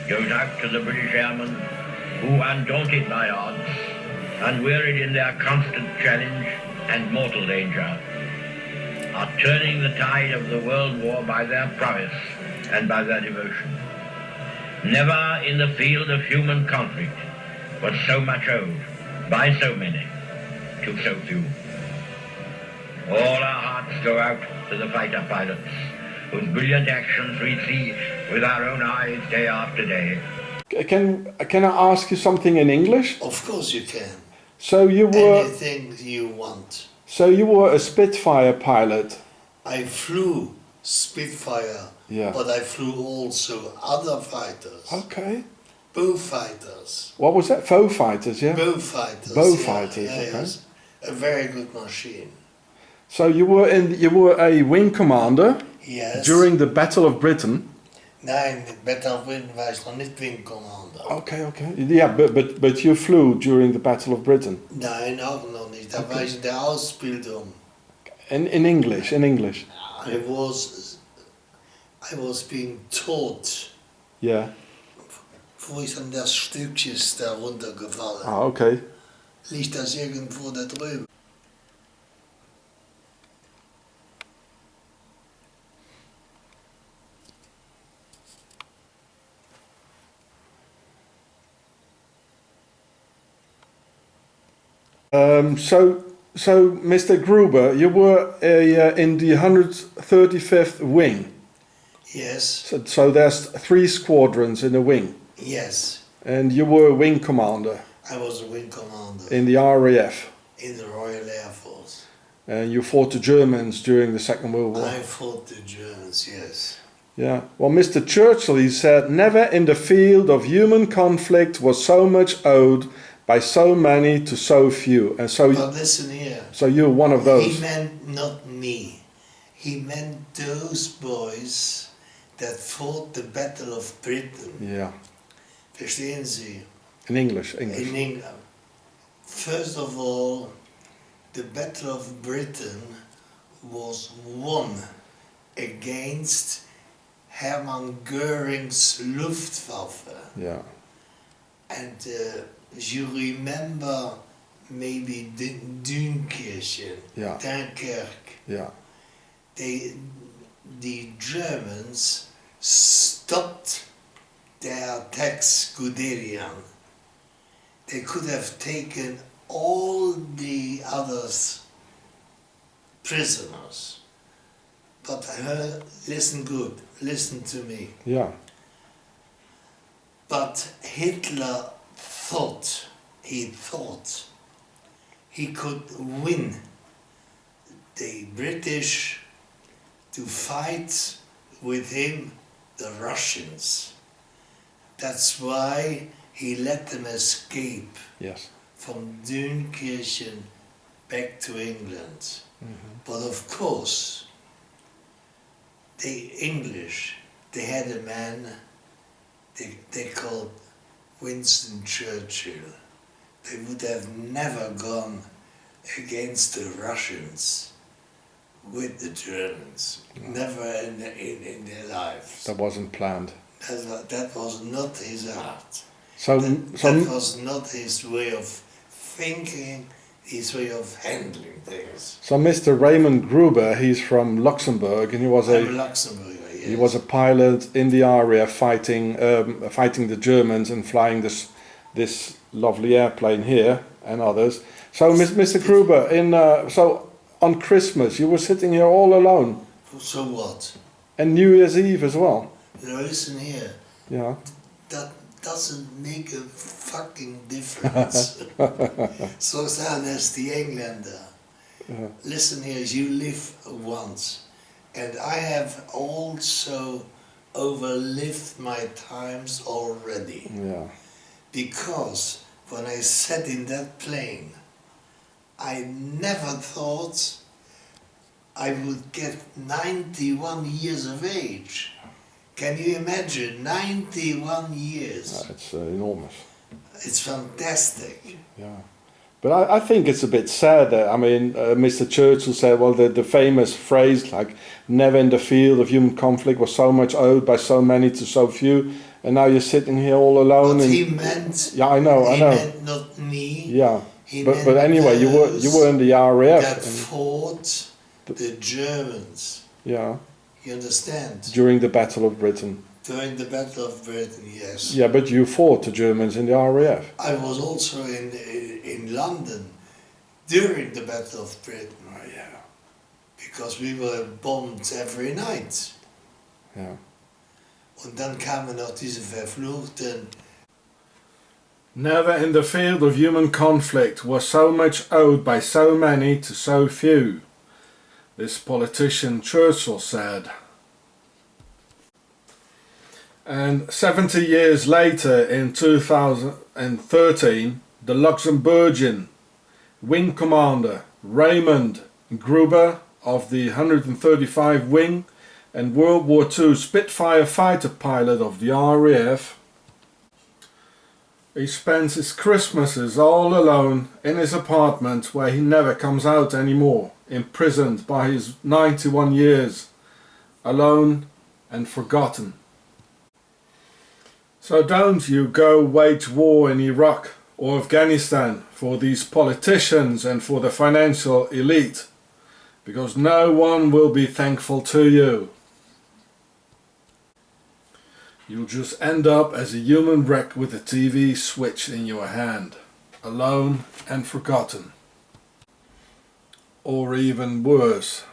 goes out to the British airmen who, undaunted by odds, unwearied in their constant challenge and mortal danger, are turning the tide of the world war by their prowess and by their devotion. Never in the field of human conflict was so much owed by so many to so few. All our hearts go out to the fighter pilots, whose brilliant actions we see with our own eyes day after day. Can I ask you something in English? Of course you can. So you were anything you want. So you were a Spitfire pilot. I flew Spitfire, yeah. But I flew also other fighters. Okay. Bow fighters. What was that? Foe fighters, yeah? Bow fighters. Bow fighters, yeah, okay. Yes. A very good machine. So you were a wing commander. Yes. During the Battle of Britain. Nein, Battle of Britain war ich noch nicht Wing Commander. Okay. Yeah, but you flew during the Battle of Britain. Nein, auch noch nicht. Da war ich in der Ausbildung. In English. I was being taught. Yeah. Wo ist denn das Stückchen da runtergefallen? Ah, okay. Liegt das irgendwo da drüben? So Mr. Gruber, you were in the 135th wing. Yes. So there's 3 squadrons in a wing. Yes. And you were a wing commander. I was a wing commander. In the RAF. In the Royal Air Force. And you fought the Germans during the Second World War. I fought the Germans, yes. Yeah. Well, Mr. Churchill, he said, never in the field of human conflict was so much owed by so many to so few. And so. But listen here. So you're one of those. He meant not me. He meant those boys that fought the Battle of Britain. Yeah. Verstehen Sie? In English. In England. First of all, the Battle of Britain was won against Hermann Göring's Luftwaffe. Yeah. And you remember maybe Dünkirchen, yeah. Dunkirk. Yeah. The Germans stopped their attacks Guderian. They could have taken all the others prisoners. But listen good, listen to me. Yeah. But Hitler thought he could win the British to fight with him the Russians. That's why he let them escape. Yes. From Dünkirchen back to England. Mm-hmm. But of course, the English, they had a man they called Winston Churchill. They would have never gone against the Russians with the Germans. No. Never in their lives. That wasn't planned. That was not his art. That was not his way of thinking, his way of handling things. So Mr. Raymond Gruber, he's from Luxemburg, and he was yes. He was a pilot in the RAF fighting the Germans and flying this lovely airplane here and others. So Mr. Gruber, so on Christmas you were sitting here all alone. So what? And New Year's Eve as well. Now listen here. Yeah. That doesn't make a fucking difference. So sagen es die Engländer. Yeah. Listen here, you live once. And I have also overlived my times already. Yeah. Because when I sat in that plane, I never thought I would get 91 years of age. Can you imagine 91 years? It's enormous. It's fantastic. Yeah. But I think it's a bit sad that, I mean, Mr. Churchill said, well, the famous phrase, like, never in the field of human conflict was so much owed by so many to so few, and now you're sitting here all alone. But and he meant, yeah, I know. he meant not me. Yeah, He but meant anyway, you were in the RAF. that fought the Germans. Yeah. You understand? During the Battle of Britain. During the Battle of Britain, yes. Yeah, but you fought the Germans in the RAF. I was also in London during the Battle of Britain. Oh, yeah. Because we were bombed every night. Ja. Und dann kamen noch diese Verfluchten. Never in the field of human conflict was so much owed by so many to so few, this politician Churchill said. And 70 years later, in 2013, the Luxembourgian wing commander Raymond Gruber of the 135 Wing and World War II Spitfire Fighter Pilot of the RAF, he spends his Christmases all alone in his apartment where he never comes out anymore, imprisoned by his 91 years, alone and forgotten. So don't you go wage war in Iraq or Afghanistan for these politicians and for the financial elite, because no one will be thankful to you. You'll just end up as a human wreck with a TV switch in your hand, alone and forgotten. Or even worse.